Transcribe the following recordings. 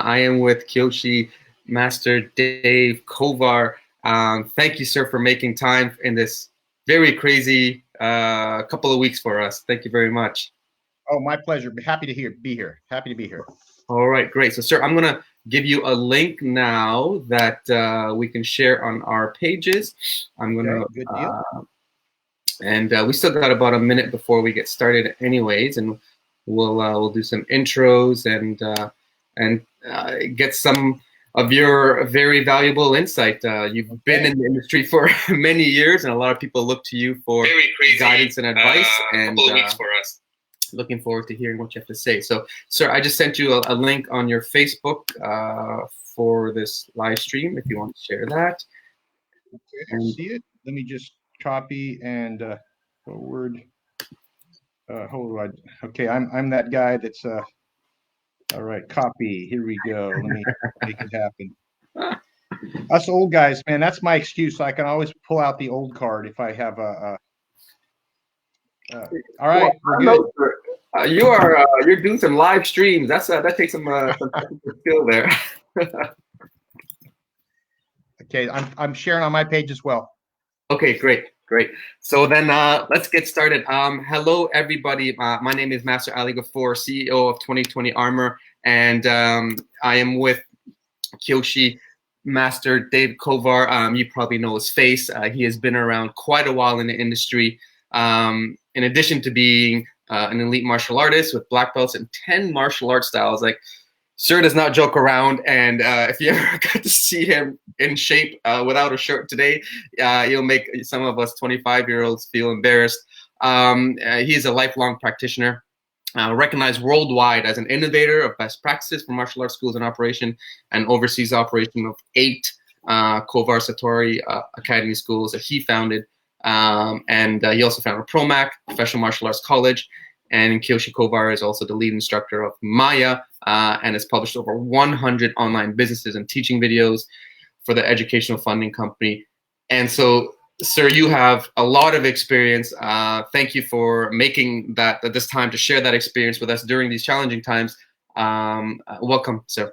I am with Kyoshi Master Dave Kovar. Thank you, sir, for making time in this very crazy couple of weeks for us. Thank you very much. Oh, my pleasure. Happy to be here. Happy to be here. All right, great. So, sir, I'm going to give you a link now that we can share on our pages. I'm going to, good deal. And we still got about a minute before we get started, anyways, and we'll do some intros and get some of your very valuable insight. You've been in the industry for many years, and a lot of people look to you for guidance and advice. And couple of weeks for us. Looking forward to hearing what you have to say. So, sir, I just sent you a link on your Facebook for this live stream if you want to share that. Okay, I see it. Let me just copy and forward. Hold on. Okay, I'm that guy that's all right, copy. Here we go. Let me make it happen. Us old guys, man, that's my excuse. I can always pull out the old card if I have a all right, well, you're doing some live streams. That takes some skill there. Okay, I'm sharing on my page as well. Okay, great. So then let's get started. Hello, everybody. My name is Master Ali Ghafoor, CEO of 2020 Armor, and I am with Kyoshi Master Dave Kovar. You probably know his face. He has been around quite a while in the industry. In addition to being an elite martial artist with black belts in 10 martial art styles, like, sir does not joke around, and if you ever got to see him in shape without a shirt today, you'll make some of us 25-year-olds feel embarrassed. He's a lifelong practitioner, recognized worldwide as an innovator of best practices for martial arts schools in operation, and oversees the operation of 8 Kovar Satori Academy schools that he founded. And he also founded ProMac, Professional Martial Arts College. And Kyoshi Kovar is also the lead instructor of Maya and has published over 100 online businesses and teaching videos for the educational funding company. And so, sir, you have a lot of experience. Thank you for making this time to share that experience with us during these challenging times. Welcome, sir.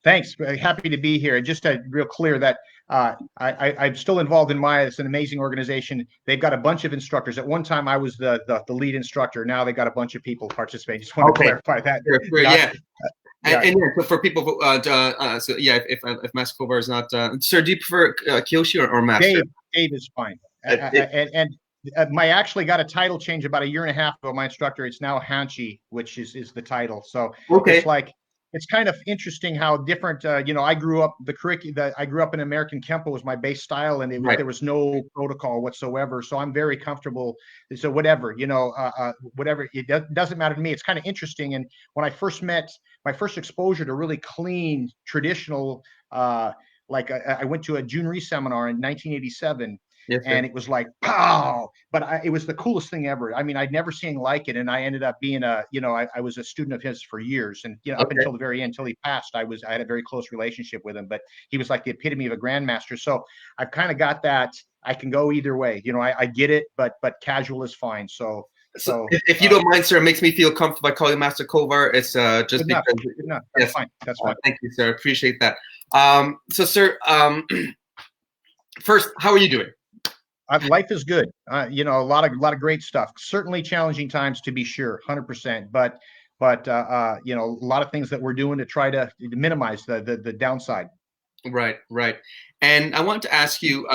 Thanks. Happy to be here. And just to real clear that I'm still involved in Maya. It's an amazing organization. They've got a bunch of instructors. At one time, I was the lead instructor. Now they've got a bunch of people participating. Just want to clarify that. Sure, yeah. And for people who, so yeah, if Master Kovar is not, sir, do you prefer Kyoshi or Master? Dave is fine. And I actually got a title change about a year and a half ago. My instructor, it's now Hanchi, which is the title. So it's like, it's kind of interesting how different, I grew up, I grew up in American Kempo was my base style, and there was no protocol whatsoever. So I'm very comfortable. So whatever, whatever, it doesn't matter to me. It's kind of interesting. And when I first met, my first exposure to really clean traditional, I went to a Junri seminar in 1987. Yes, and it was like, pow, but it was the coolest thing ever. I mean, I'd never seen like it. And I ended up being I was a student of his for years, and up until the very end, until he passed, I had a very close relationship with him, but he was like the epitome of a grandmaster. So I've kind of got that. I can go either way. I get it, but casual is fine. So if you don't mind, sir, it makes me feel comfortable by calling Master Kovar. It's just because that's fine. That's fine. Thank you, sir. Appreciate that. So, sir, first, how are you doing? Life is good. A lot of great stuff. Certainly challenging times, to be sure, 100%. But a lot of things that we're doing to try to minimize the downside. Right. And I want to ask you,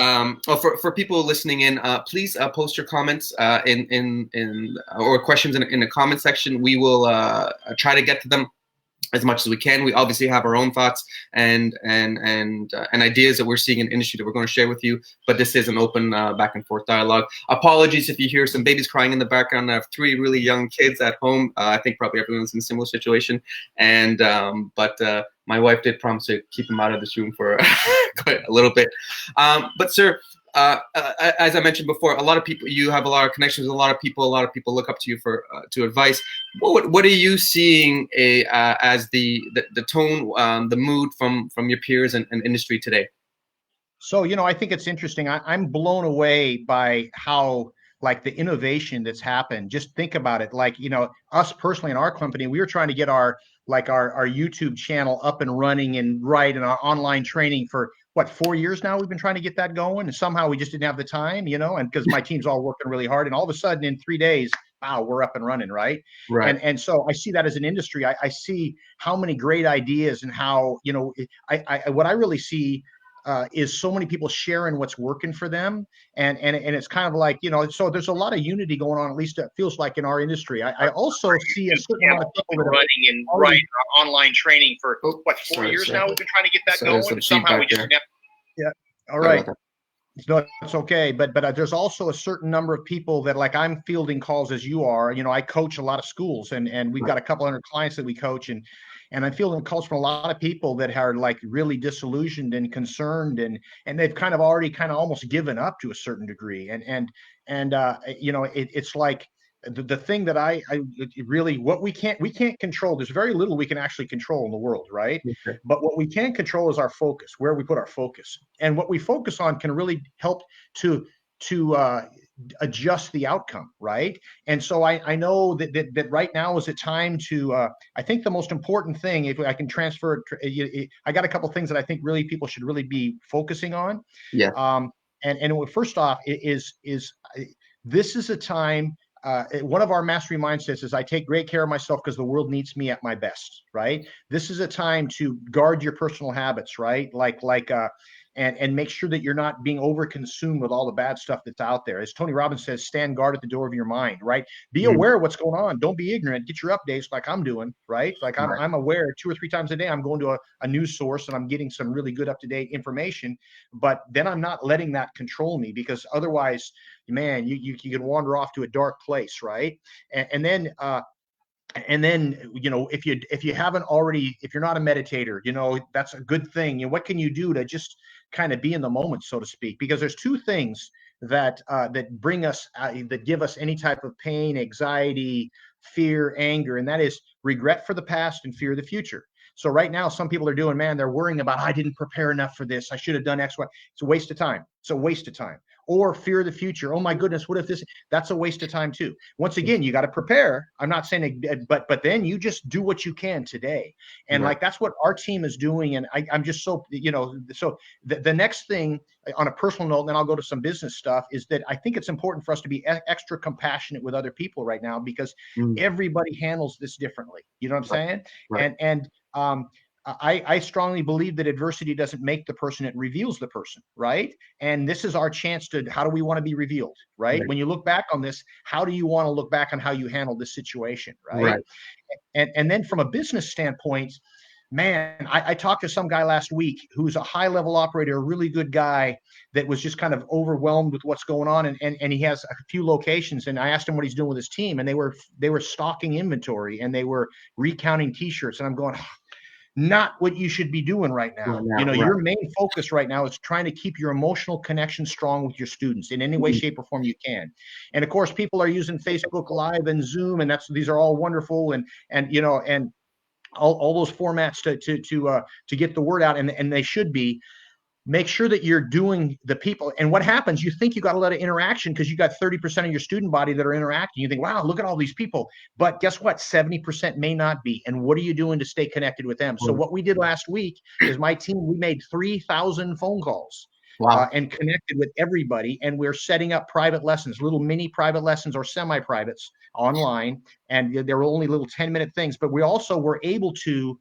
for people listening in, please post your comments or questions in the comment section. We will try to get to them as much as we can. We obviously have our own thoughts and ideas that we're seeing in the industry that we're going to share with you, but this is an open back and forth dialogue. Apologies if you hear some babies crying in the background. I have 3 really young kids at home. I think probably everyone's in a similar situation, and but my wife did promise to keep them out of this room for quite a little bit. But sir, as I mentioned before, a lot of people, you have a lot of connections with a lot of people look up to you for to advice. What are you seeing as the tone, the mood from your peers and industry today? So, I think it's interesting. I'm blown away by how, like, the innovation that's happened. Just think about it. Like, us personally in our company, we were trying to get our our YouTube channel up and running and our online training for what, 4 years now. We've been trying to get that going, and somehow we just didn't have the time, and because my team's all working really hard, and all of a sudden in 3 days, wow, we're up and running, right? And so I see that as an industry. I see how many great ideas and how, what I really see is so many people sharing what's working for them, and it's kind of like, so there's a lot of unity going on, at least it feels like, in our industry. I also see a certain amount of people that are running and online training for what, 4 years now. We've been trying to get that going, and somehow we just never. Yeah. All right. No, it's okay. But there's also a certain number of people that, like, I'm fielding calls as you are. I coach a lot of schools, and we've got a couple hundred clients that we coach, and I'm fielding calls from a lot of people that are like really disillusioned and concerned, and they've kind of already almost given up to a certain degree. And it's like the thing that I really, what we can't control. There's very little we can actually control in the world, right? Okay. But what we can control is our focus, where we put our focus, and what we focus on can really help to adjust the outcome, right? And so I know that right now is a time to. I think the most important thing, if I can transfer it, I got a couple things that I think really people should really be focusing on. Yeah. And first off, is this is a time. One of our mastery mindsets is I take great care of myself because the world needs me at my best, right? This is a time to guard your personal habits, right? And make sure that you're not being over-consumed with all the bad stuff that's out there. As Tony Robbins says, stand guard at the door of your mind, right? Be aware of what's going on. Don't be ignorant. Get your updates like I'm doing, right? Like I'm aware 2 or 3 times a day. I'm going to a news source and I'm getting some really good up-to-date information, but then I'm not letting that control me, because otherwise, man, you can wander off to a dark place, right? And then if you haven't already, if you're not a meditator, that's a good thing. What can you do to just kind of be in the moment, so to speak? Because there's 2 things that bring us, that give us any type of pain, anxiety, fear, anger, and that is regret for the past and fear of the future. So right now, some people are doing, they're worrying about, I didn't prepare enough for this. I should have done X, Y. It's a waste of time. It's a waste of time. Or fear of the future. Oh my goodness, what if this? That's a waste of time too. Once again, you got to prepare. I'm not saying, but then you just do what you can today. And like, that's what our team is doing. And I'm just so, so the next thing on a personal note, and then I'll go to some business stuff, is that I think it's important for us to be extra compassionate with other people right now, because everybody handles this differently. You know what I'm saying? Right. And I strongly believe that adversity doesn't make the person, it reveals the person, right? And this is our chance to, how do we want to be revealed, right? When you look back on this, how do you want to look back on how you handled this situation, right? And then from a business standpoint, man, I talked to some guy last week who's a high-level operator, a really good guy that was just kind of overwhelmed with what's going on, and he has a few locations. And I asked him what he's doing with his team, and they were stocking inventory and they were recounting T-shirts, and I'm going, not what you should be doing right now. Your main focus right now is trying to keep your emotional connection strong with your students in any way, shape, or form you can. And of course, people are using Facebook Live and Zoom, and these are all wonderful, and all those formats to get the word out, and they should be. Make sure that you're doing the people. And what happens, you think you got a lot of interaction because you got 30% of your student body that are interacting. You think, wow, look at all these people. But guess what? 70% may not be. And what are you doing to stay connected with them? So what we did last week is my team, we made 3,000 phone calls. Wow. And connected with everybody. And we're setting up private lessons, little mini private lessons or semi-privates online. And there were only little 10-minute things. But we also were able to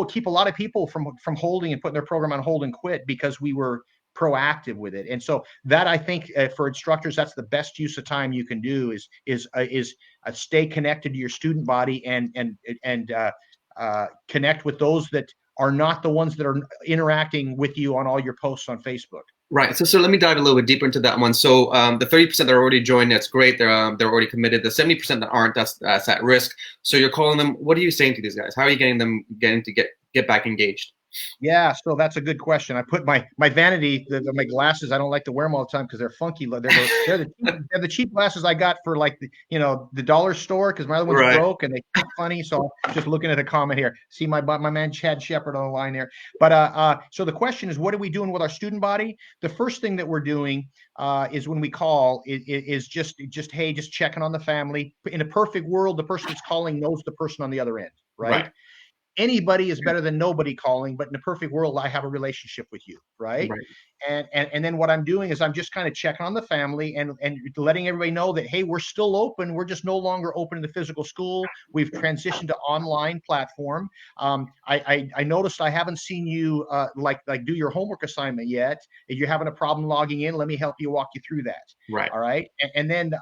keep a lot of people from holding and putting their program on hold and quit, because we were proactive with it. And so that, I think, for instructors, that's the best use of time you can do is stay connected to your student body and connect with those that are not the ones that are interacting with you on all your posts on Facebook. Right. So let me dive a little bit deeper into that one. So the 30% that are already joined, that's great. They're already committed. The 70% that aren't, that's at risk. So you're calling them. What are you saying to these guys? How are you getting them to get back engaged? Yeah, so that's a good question. I put my vanity, my glasses. I don't like to wear them all the time because they're funky. They're the cheap glasses I got for like the dollar store because my other one's Right. broke and they look funny. So I'm just looking at a comment here. See my man Chad Shepard on the line there. But so the question is, what are we doing with our student body? The first thing that we're doing is when we call is just hey, just checking on the family. In a perfect world, the person that's calling knows the person on the other end, right? Right. Anybody is better than nobody calling, but in a perfect world, I have a relationship with you, right? Right. And then what I'm doing is I'm just kind of checking on the family and letting everybody know that, hey, we're still open. We're just no longer open in the physical school. We've transitioned to online platform. I noticed I haven't seen you like do your homework assignment yet. If you're having a problem logging in, let me help you walk you through that. Right. All right. And then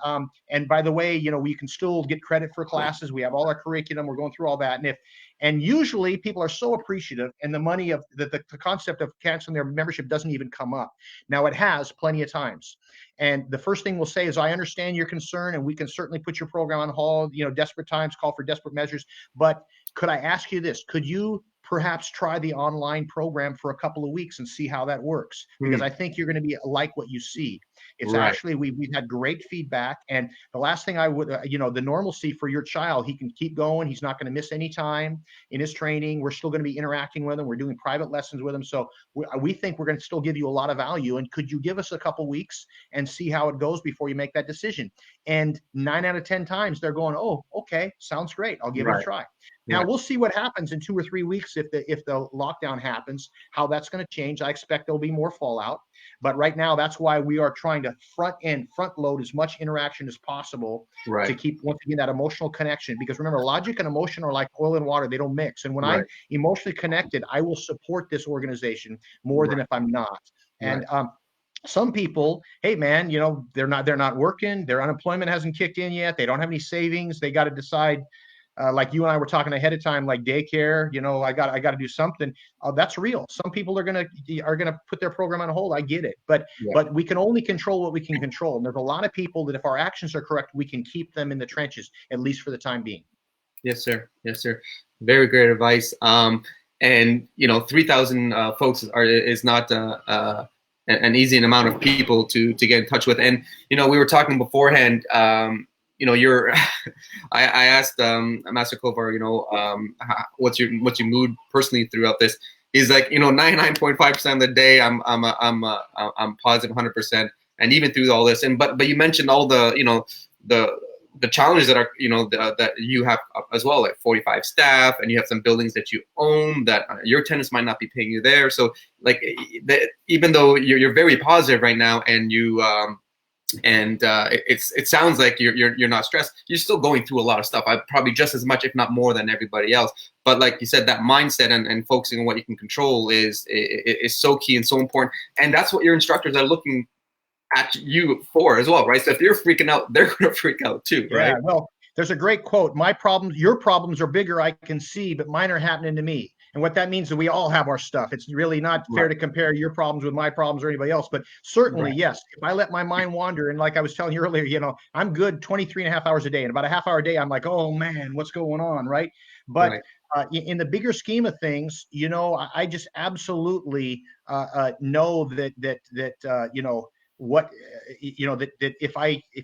and by the way, we can still get credit for classes. We have all our curriculum. We're going through all that. And usually people are so appreciative, and the money of the concept of canceling their membership doesn't even come up. Now it has plenty of times. And the first thing we'll say is, I understand your concern, and we can certainly put your program on hold. Desperate times call for desperate measures. But could I ask you this? Could you perhaps try the online program for a couple of weeks and see how that works? Because I think you're going to be like what you see. It's Right. actually, we've had great feedback. And the last thing I would, the normalcy for your child, he can keep going. He's not going to miss any time in his training. We're still going to be interacting with him. We're doing private lessons with him. So we think we're going to still give you a lot of value. And could you give us a couple weeks and see how it goes before you make that decision? And 9 out of 10 times they're going, oh, okay, sounds great. I'll give it a try. Now we'll see what happens in 2 or 3 weeks if the lockdown happens, how that's going to change. I expect there'll be more fallout. But right now, that's why we are trying to front load as much interaction as possible to keep, once again, that emotional connection. Because remember, logic and emotion are like oil and water. They don't mix. And when I'm emotionally connected, I will support this organization more than if I'm not. And some people, hey man, they're not working. Their unemployment hasn't kicked in yet. They don't have any savings. They got to decide. Like you and I were talking ahead of time, like daycare, I got to do something. That's real. Some people are gonna put their program on hold. I get it, but we can only control what we can control. And there's a lot of people that if our actions are correct, we can keep them in the trenches, at least for the time being. Yes, sir. Yes, sir. Very great advice. And 3,000 folks is not an easy amount of people to get in touch with. And we were talking beforehand. You're. I asked Master Kovar, what's your mood personally throughout this? He's like, 99.5% of the day, I'm positive 100%, and even through all this. And but you mentioned all the the challenges that are that you have as well, like 45 staff, and you have some buildings that you own that your tenants might not be paying you there. So like even though you're very positive right now, and you it sounds like you're not stressed. You're still going through a lot of stuff. I probably just as much, if not more, than everybody else. But like you said, that mindset and focusing on what you can control is so key and so important. And that's what your instructors are looking at you for as well, right? So if you're freaking out, they're going to freak out too, right? Yeah. Well, there's a great quote: your problems are bigger, I can see, but mine are happening to me. And what that means is we all have our stuff. It's really not fair to compare your problems with my problems or anybody else. But certainly, yes, if I let my mind wander, and like I was telling you earlier, I'm good 23 and a half hours a day. And about a half hour a day, I'm like, oh man, what's going on, right? But in the bigger scheme of things, I just absolutely know that if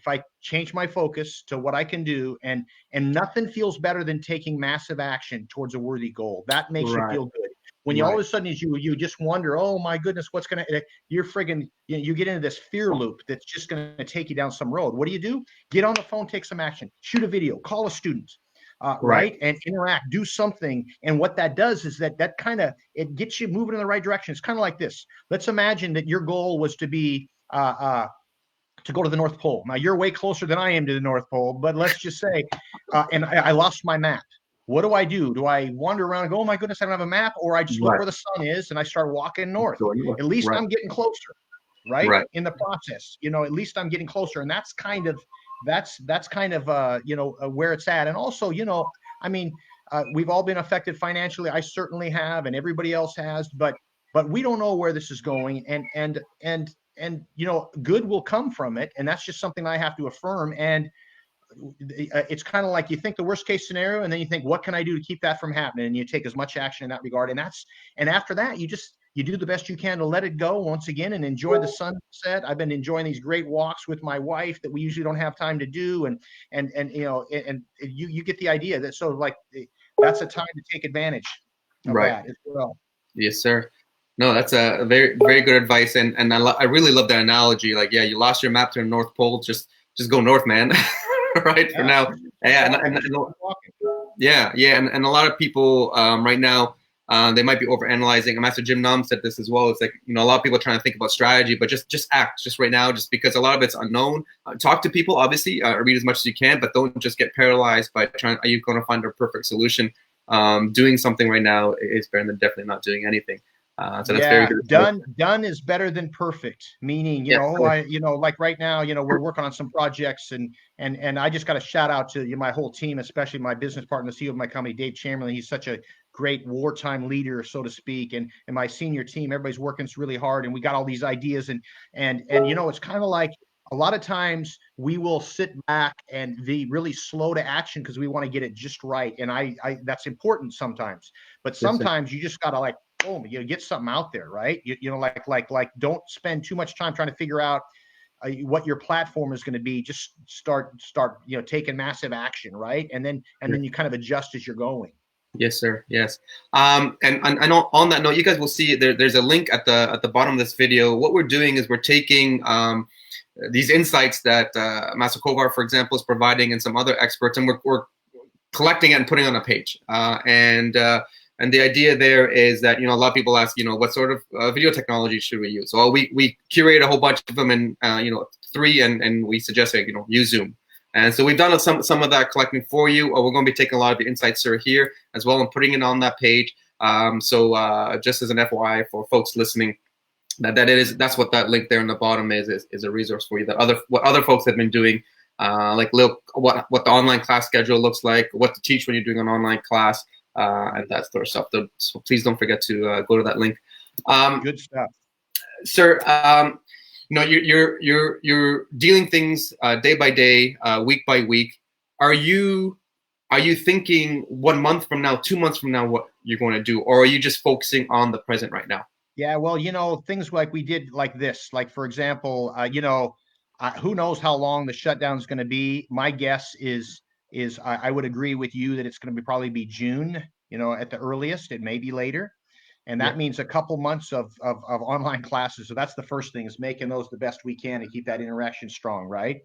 I change my focus to what I can do, and nothing feels better than taking massive action towards a worthy goal. That makes you feel good. When you all of a sudden you just wonder, oh my goodness, what's you're friggin', you get into this fear loop that's just gonna take you down some road. What do? Get on the phone, take some action, shoot a video, call a student. Right, and interact, do something. And what that does is that kind of, it gets you moving in the right direction. It's kind of like this. Let's imagine that your goal was to be to go to the North Pole. Now you're way closer than I am to the North Pole, but let's just say, and I lost my map. What do? Do I wander around and go, oh my goodness, I don't have a map? Or I just look where the sun is and I start walking north. At least I'm getting closer, right? In the process, at least I'm getting closer. And that's kind of where it's at. And also, we've all been affected financially. I certainly have, and everybody else has, but we don't know where this is going, and good will come from it. And that's just something I have to affirm. And it's kind of like you think the worst case scenario, and then you think, what can I do to keep that from happening? And you take as much action in that regard. And after that, you do the best you can to let it go once again and enjoy the sunset. I've been enjoying these great walks with my wife that we usually don't have time to do. And you get the idea that, so like, that's a time to take advantage of that as well. Yes, sir. No, that's a very, very good advice. And I really love that analogy. Like, yeah, you lost your map to the North Pole. Just go north, man. Right, for now. Yeah, and a lot of people right now, they might be overanalyzing. And Master Jim Nam said this as well. It's like, a lot of people are trying to think about strategy, but just act just right now, just because a lot of it's unknown. Talk to people, obviously, read as much as you can, but don't just get paralyzed by trying. Are you going to find a perfect solution? Doing something right now is better than definitely not doing anything. So that's very good. Done is better than perfect. Meaning, like right now, we're working on some projects, and I just got to shout out to my whole team, especially my business partner, the CEO of my company, Dave Chamberlain. He's such a great wartime leader, so to speak, and my senior team, everybody's working really hard, and we got all these ideas, and it's kind of like, a lot of times we will sit back and be really slow to action because we want to get it just right, and I that's important sometimes, but sometimes you just gotta, like, boom, get something out there, right? Like don't spend too much time trying to figure out what your platform is going to be. Just start taking massive action, right? And then you kind of adjust as you're going. Yes, sir. Yes. And on that note, you guys will see there's a link at the bottom of this video. What we're doing is we're taking these insights that Master Kovar, for example, is providing, and some other experts, and we're collecting it and putting it on a page. And the idea there is that, a lot of people ask, what sort of video technology should we use? So we curate a whole bunch of them in, 3, and we suggest, use Zoom. And so we've done some of that collecting for you. We're going to be taking a lot of the insights here as well and putting it on that page. So just as an FYI for folks listening, that's what that link there in the bottom is a resource for you, that what other folks have been doing, like what the online class schedule looks like, what to teach when you're doing an online class. And that sort of stuff. So please don't forget to go to that link. Good stuff, sir. You're dealing things day by day, week by week. Are you thinking 1 month from now, 2 months from now, what you're going to do, or are you just focusing on the present right now? Yeah, well, things like we did, like this, like, for example, who knows how long the shutdown is going to be. My guess is I would agree with you that it's going to probably be June, at the earliest. It may be later. And that means a couple months of online classes. So that's the first thing, is making those the best we can to keep that interaction strong, right?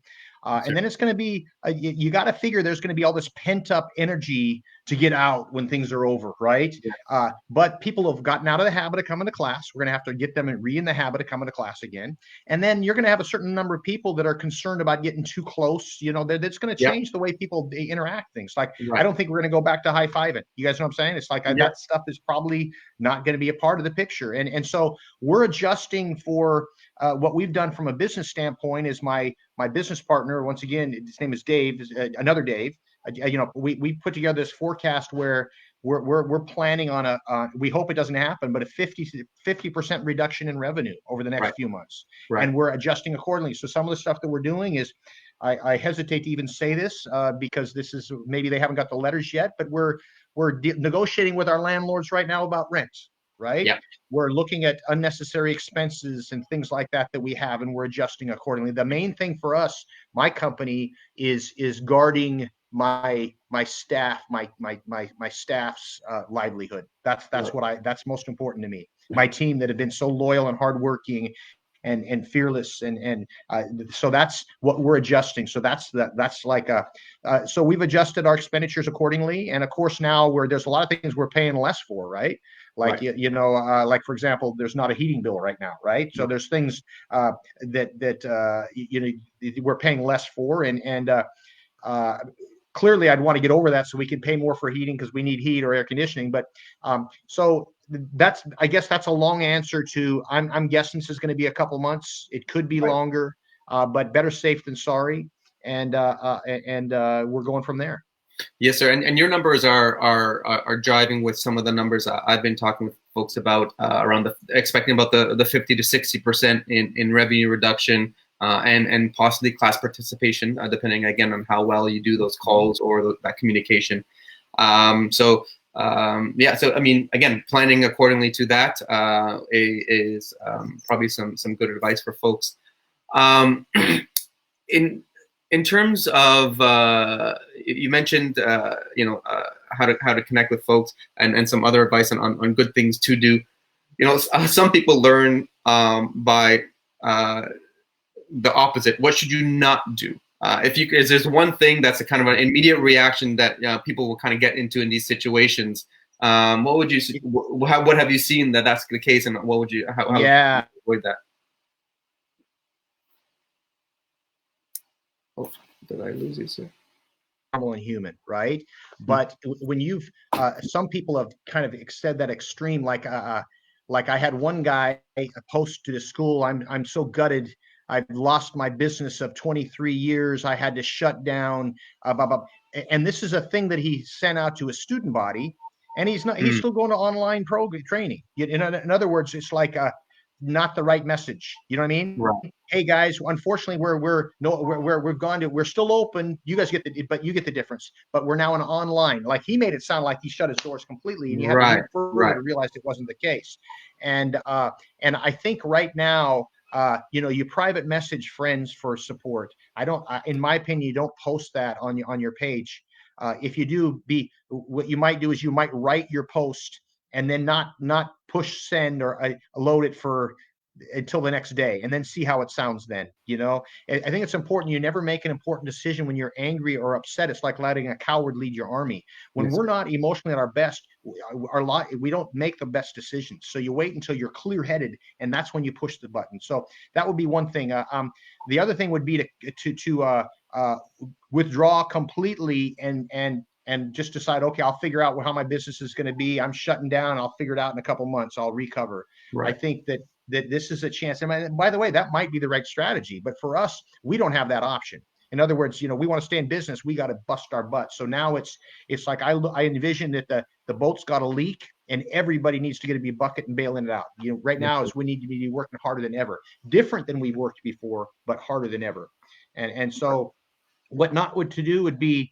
And then it's going to be, you got to figure there's going to be all this pent up energy to get out when things are over, right? Yeah. But people have gotten out of the habit of coming to class. We're going to have to get them in the habit of coming to class again. And then you're going to have a certain number of people that are concerned about getting too close. That's going to change the way people interact things. Like, I don't think we're going to go back to high-fiving. You guys know what I'm saying? It's like that stuff is probably not going to be a part of the picture. And so we're adjusting for what we've done from a business standpoint. Is my business partner, once again, his name is Dave, another Dave. We put together this forecast where we're planning on we hope it doesn't happen, but a 50% reduction in revenue over the next few months. And we're adjusting accordingly. So some of the stuff that we're doing is, I hesitate to even say this because this is, maybe they haven't got the letters yet, but we're negotiating with our landlords right now about rent. Right? Yeah. We're looking at unnecessary expenses and things like that we have, and we're adjusting accordingly. The main thing for us, my company, is guarding my staff, my staff's livelihood. That's most important to me. My team that have been so loyal and hardworking and fearless, and so that's what we're adjusting. So that's like so we've adjusted our expenditures accordingly, and of course now there's a lot of things we're paying less for, right? Like, like, for example, there's not a heating bill right now, right? So there's things that we're paying less for, and clearly I'd want to get over that so we can pay more for heating because we need heat or air conditioning. But so I guess that's a long answer to, I'm guessing this is going to be a couple months. It could be longer, but better safe than sorry. And we're going from there. Yes, sir. And your numbers are driving with some of the numbers I've been talking with folks about, around expecting about the 50 to 60% in revenue reduction. and possibly class participation, depending again on how well you do those calls or that communication. So I mean, again, planning accordingly to that is probably some good advice for folks. In terms of you mentioned how to connect with folks and some other advice on good things to do. Some people learn by the opposite. What should you not do? If there's one thing that's a kind of an immediate reaction that people will kind of get into in these situations, what would you? What have you seen that's the case, and what would you? How would you avoid that? Oh, did I lose you, sir? Normal and human, right? But when you've some people have kind of said that extreme, like I had one guy post to the school, I'm so gutted. I've lost my business of 23 years. I had to shut down. And this is a thing that he sent out to a student body, and he's still going to online program training. In other words, it's like not the right message. You know what I mean? Right. Hey guys, unfortunately, we're still open. You guys get but you get the difference. But we're now online. Like, he made it sound like he shut his doors completely, and you have to move further to realize it wasn't the case. And I think right now, you private message friends for support. In my opinion, you don't post that on your page. If you do, what you might do is you might write your post and then not push send or load it until the next day, and then see how it sounds then. I think it's important. You never make an important decision when you're angry or upset. It's like letting a coward lead your army. When we're not emotionally at our best, we don't make the best decisions. So you wait until you're clear-headed, and that's when you push the button. So that would be one thing. The other thing would be to withdraw completely and just decide, okay, I'll figure out how my business is going to be. I'm shutting down. I'll figure it out in a couple months. I'll recover. Right. I think that this is a chance. And by the way, that might be the right strategy, but for us, we don't have that option. In other words, we want to stay in business. We got to bust our butts. So now it's like I envision that the boat's got a leak, and everybody needs to get to be a bucket and bailing it out. Right now is we need to be working harder than ever, different than we've worked before, but harder than ever. And so what not to do would be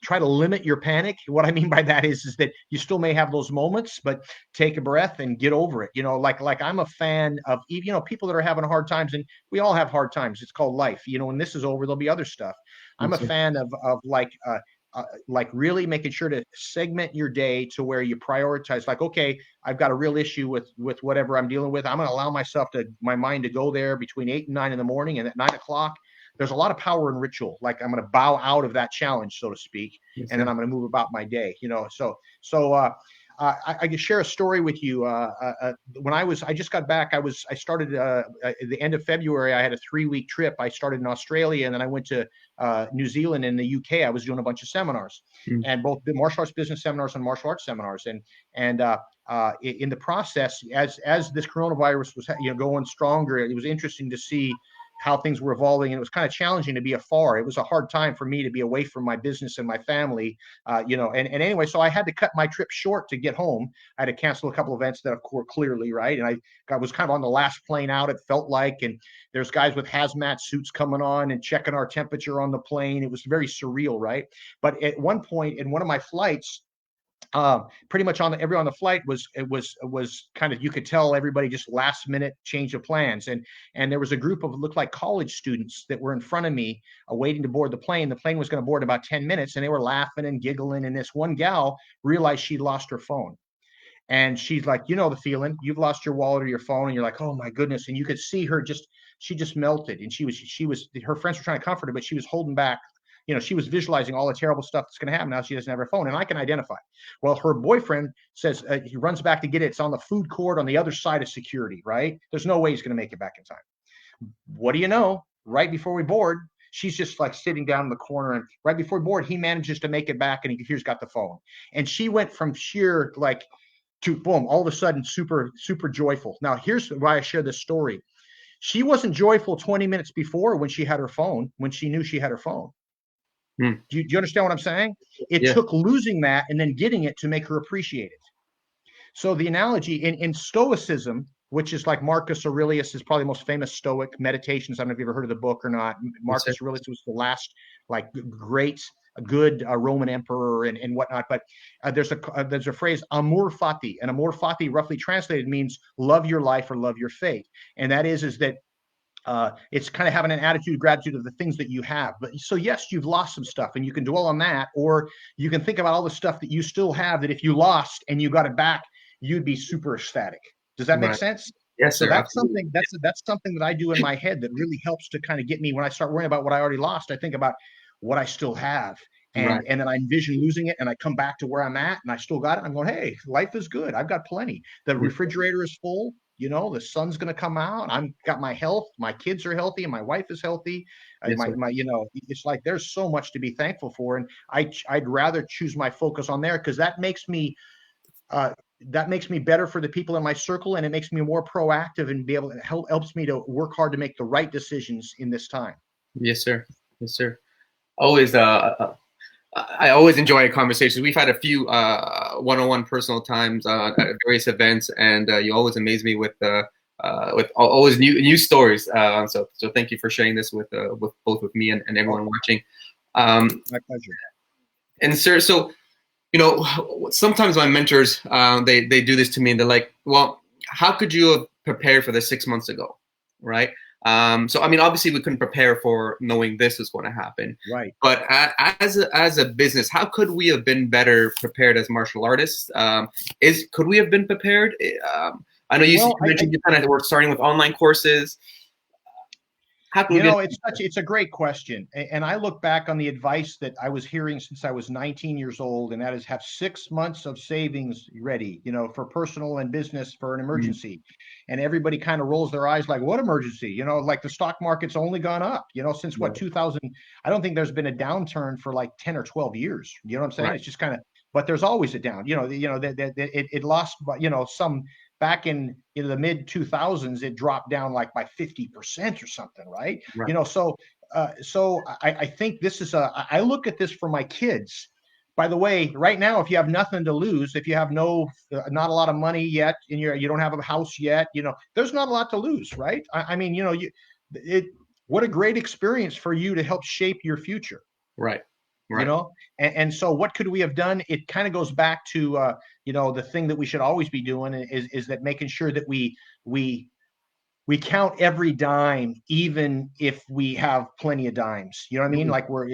try to limit your panic. What I mean by that is that you still may have those moments, but take a breath and get over it. Like I'm a fan of, people that are having hard times, and we all have hard times. It's called life. When this is over, there'll be other stuff. I'm a fan of really making sure to segment your day to where you prioritize, like, okay, I've got a real issue with whatever I'm dealing with. I'm going to allow my mind to go there between 8 and 9 in the morning, and at 9 o'clock, there's a lot of power in ritual. Like, I'm going to bow out of that challenge, so to speak, and then I'm going to move about my day. I can share a story with you. When I just got back, I started at the end of February. I had a 3-week trip. I started in Australia, and then I went to New Zealand and the UK. I was doing a bunch of seminars, and both the martial arts business seminars and martial arts seminars. And in the process, as this coronavirus was going stronger, it was interesting to see how things were evolving, and it was kind of challenging to be afar. It was a hard time for me to be away from my business and my family, and anyway, so I had to cut my trip short to get home. I had to cancel a couple events that were clearly right, and I was kind of on the last plane out, it felt like, and there's guys with hazmat suits coming on and checking our temperature on the plane. It was very surreal, right? But at one point in one of my flights, pretty much everyone on the flight was kind of, you could tell everybody just last minute change of plans, and there was a group of, looked like college students that were in front of me waiting to board the plane. The plane was going to board in about 10 minutes, and they were laughing and giggling, and this one gal realized she lost her phone. And she's like, the feeling, you've lost your wallet or your phone, and you're like, oh my goodness. And you could see her she just melted, and her friends were trying to comfort her, but she was holding back. She was visualizing all the terrible stuff that's going to happen now. She doesn't have her phone, and I can identify. Well, her boyfriend says he runs back to get it. It's on the food court on the other side of security, right? There's no way he's going to make it back in time. What do you know? Right before we board, she's just like sitting down in the corner, and right before we board, he manages to make it back, and he's got the phone. And she went from sheer to boom, all of a sudden super, super joyful. Now, here's why I share this story. She wasn't joyful 20 minutes before when she had her phone, when she knew she had her phone. Do you understand what I'm saying? It took losing that and then getting it to make her appreciate it. So the analogy in Stoicism, which is like Marcus Aurelius is probably the most famous Stoic meditations. I don't know if you've ever heard of the book or not. Marcus Aurelius was the last like great, good Roman emperor and whatnot. But there's a phrase, amor fati, and amor fati, roughly translated, means love your life or love your fate. And that is that it's kind of having an attitude of gratitude of the things that you have. But so yes, you've lost some stuff, and you can dwell on that, or you can think about all the stuff that you still have that if you lost and you got it back, you'd be super ecstatic. Does that make sense? Yes, sir. So that's something that's something that I do in my head that really helps to kind of get me when I start worrying about what I already lost. I think about what I still have. And then I envision losing it, and I come back to where I'm at, and I still got it. I'm going, hey, life is good. I've got plenty. The refrigerator is full. The sun's going to come out. I've got my health. My kids are healthy, and my wife is healthy. It's like there's so much to be thankful for, and I'd rather choose my focus on there because that makes me better for the people in my circle, and it makes me more proactive and be able to helps me to work hard to make the right decisions in this time. Yes, sir. Yes, sir. Always, I always enjoy conversations. We've had a few one-on-one personal times at various events, and you always amaze me with always new stories. So thank you for sharing this with both with me and everyone watching. My pleasure. And sir, so sometimes my mentors they do this to me, and they're like, "Well, how could you have prepared for this 6 months ago, right?" So I mean, obviously we couldn't prepare for knowing this was going to happen, right? But as a business, how could we have been better prepared as martial artists? Could we have been prepared? I know you mentioned you kind of were starting with online courses. It's a great question. And I look back on the advice that I was hearing since I was 19 years old, and that is have 6 months of savings ready, for personal and business for an emergency. Mm-hmm. And everybody kind of rolls their eyes like, what emergency? Like the stock market's only gone up, since 2000. I don't think there's been a downturn for like 10 or 12 years. You know what I'm saying? Right. It's just kind of, but there's always a down, it lost, some back in the mid 2000s, it dropped down like by 50% or something, right? So I think this is I look at this for my kids. By the way, right now, if you have nothing to lose, if you have not a lot of money yet, and you don't have a house yet, there's not a lot to lose, right? I mean, what a great experience for you to help shape your future. Right. And so what could we have done? It kind of goes back to the thing that we should always be doing is that making sure that we count every dime, even if we have plenty of dimes. You know what I mean? Like we're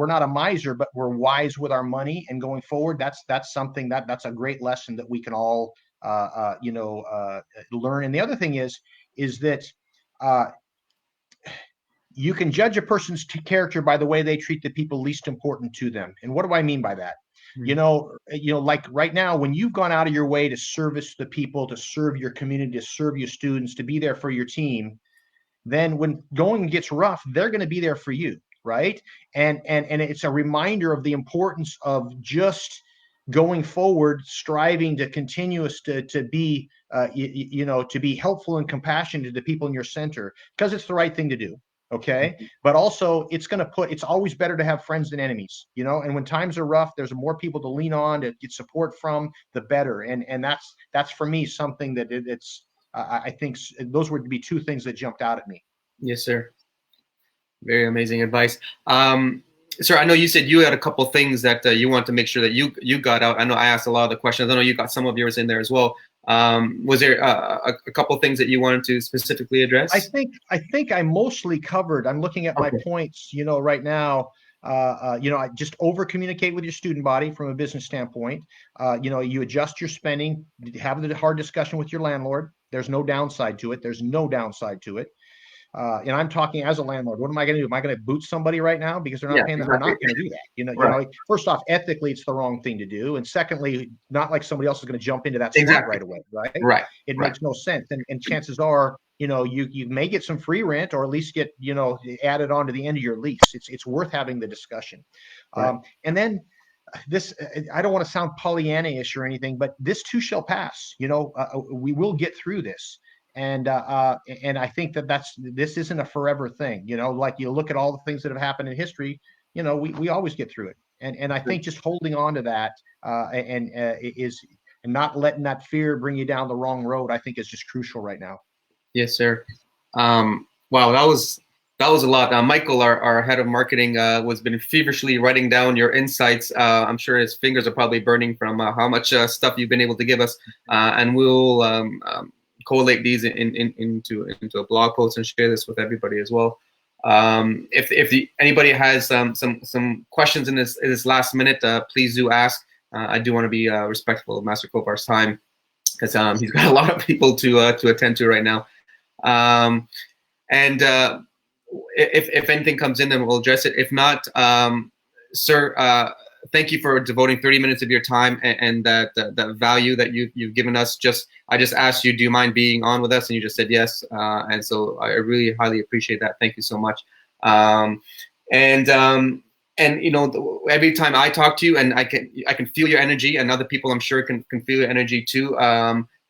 not a miser, but we're wise with our money. And going forward, that's something that's a great lesson that we can all learn. And the other thing is that you can judge a person's character by the way they treat the people least important to them. And what do I mean by that? Mm-hmm. Like right now, when you've gone out of your way to service the people, to serve your community, to serve your students, to be there for your team, then when going gets rough, they're going to be there for you, right? And it's a reminder of the importance of just going forward, striving to continuous to be to be helpful and compassionate to the people in your center, because it's the right thing to do. Okay. Mm-hmm. But also it's always better to have friends than enemies, and when times are rough, there's more people to lean on, to get support from, the better. And that's for me something that I think those would be two things that jumped out at me. Yes, sir. Very amazing advice. Sir, I know you said you had a couple things that you want to make sure that you got out. I know I asked a lot of the questions. I know you got some of yours in there as well. Was there a couple of things that you wanted to specifically address? I think I mostly covered. I'm looking at my points, right now. I just over communicate with your student body from a business standpoint. You adjust your spending, have the hard discussion with your landlord. There's no downside to it. And I'm talking as a landlord. What am I going to do? Am I going to boot somebody right now because they're not paying? Exactly. I'm not going to do that. First off, ethically, it's the wrong thing to do, and secondly, not like somebody else is going to jump into that spot right away, right? Right. It makes no sense, and chances are, you may get some free rent, or at least get added on to the end of your lease. It's worth having the discussion, and then. This, I don't want to sound Pollyanna-ish or anything, but this too shall pass. We will get through this. And I think this isn't a forever thing, like you look at all the things that have happened in history, we always get through it. And I think just holding on to that is and not letting that fear bring you down the wrong road, I think is just crucial right now. Yes, sir. Wow, that was a lot. Michael, our head of marketing, was been feverishly writing down your insights. I'm sure his fingers are probably burning from how much stuff you've been able to give us, and we'll collate these into a blog post and share this with everybody as well. If anybody has some questions in this last minute, please do ask. I do want to be respectful of Master Kovar's time, because he's got a lot of people to attend to right now. And if anything comes in, then we'll address it. If not, sir, thank you for devoting 30 minutes of your time and that value that you've given us. I just asked you, do you mind being on with us? And you just said yes. And so I really highly appreciate that. Thank you so much. And you know, every time I talk to you, and I can feel your energy, and other people I'm sure can feel your energy too.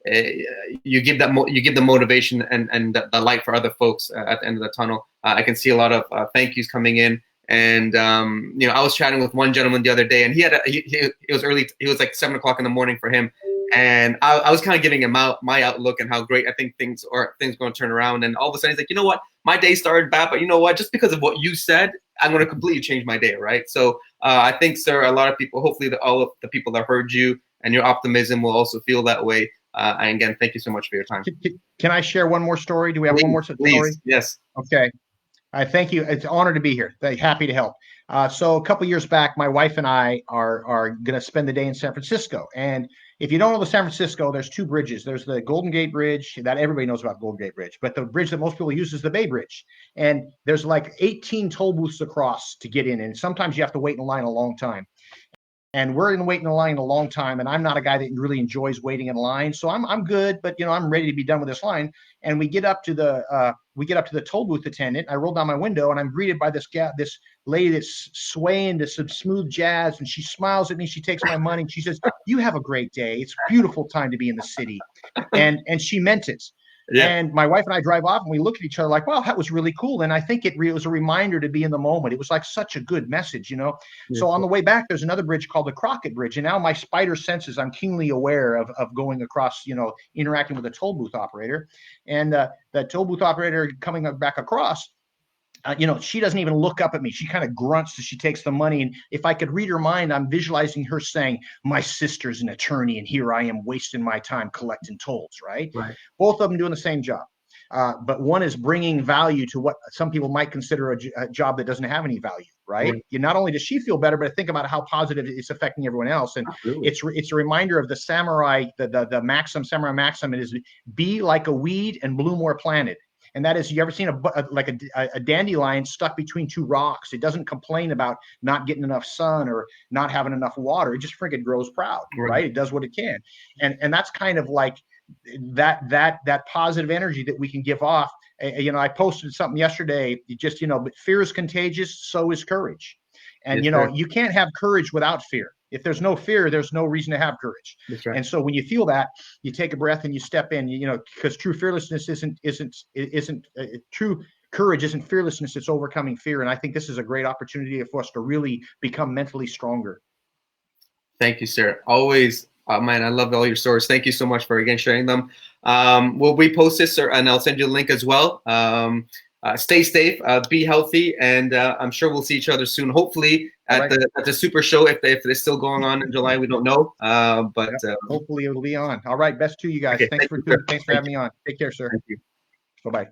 You give the motivation and the light for other folks at the end of the tunnel. I can see a lot of thank yous coming in, and you know, I was chatting with one gentleman the other day, and it was early. It was like 7 o'clock in the morning for him, and I was kind of giving him my outlook and how great I think things are going to turn around. And all of a sudden he's like, you know what, my day started bad, but you know what, just because of what you said, I'm going to completely change my day, right? So I think, sir, a lot of people, hopefully all of the people that heard you and your optimism will also feel that way. And again, thank you so much for your time. Can I share one more story? Do we have one more story? Please, yes. Okay. Thank you. It's an honor to be here. Happy to help. So a couple years back, my wife and I are going to spend the day in San Francisco. And if you don't know the San Francisco, there's two bridges. There's the Golden Gate Bridge that everybody knows about, Golden Gate Bridge, but the bridge that most people use is the Bay Bridge. And there's like 18 toll booths across to get in. And sometimes you have to wait in line a long time. And we're waiting in line a long time, and I'm not a guy that really enjoys waiting in line, so I'm good. But you know, I'm ready to be done with this line. And we get up to the toll booth attendant. I roll down my window, and I'm greeted by this lady that's swaying to some smooth jazz, and she smiles at me. She takes my money, and she says, "You have a great day. It's a beautiful time to be in the city," and she meant it. Yeah. And my wife and I drive off, and we look at each other like, wow, that was really cool. And I think it was a reminder to be in the moment. It was like such a good message, you know? Yeah. So on the way back, there's another bridge called the Crockett Bridge. And now my spider senses, I'm keenly aware of going across, you know, interacting with a toll booth operator. And the toll booth operator coming back across, you know, she doesn't even look up at me. She kind of grunts as she takes the money. And if I could read her mind, I'm visualizing her saying, my sister's an attorney, and here I am wasting my time collecting tolls, right? Both of them doing the same job. But one is bringing value to what some people might consider a job that doesn't have any value, right? Not only does she feel better, but think about how positive it's affecting everyone else. And it's a reminder of the samurai, the maxim, samurai maxim. It is be like a weed and bloom where planted. And that is, you ever seen a dandelion stuck between two rocks? It doesn't complain about not getting enough sun or not having enough water. It just freaking grows proud, right? It does what it can. And that's kind of like that positive energy that we can give off. You know, I posted something yesterday, just, you know, but fear is contagious, so is courage. And, you know, you can't have courage without fear. If there's no fear, there's no reason to have courage. That's right. And so when you feel that, you take a breath and you step in, you know, because true fearlessness true courage isn't fearlessness, it's overcoming fear. And I think this is a great opportunity for us to really become mentally stronger. Thank you, sir. Always, man, I love all your stories. Thank you so much for, again, sharing them. We'll repost this, sir, and I'll send you a link as well. Stay safe, be healthy, and I'm sure we'll see each other soon. Hopefully at the Super Show, if it's still going on in July, we don't know. But hopefully it'll be on. All right, best to you guys. Okay, thanks for having me on. Take care, sir. Thank you. Bye-bye.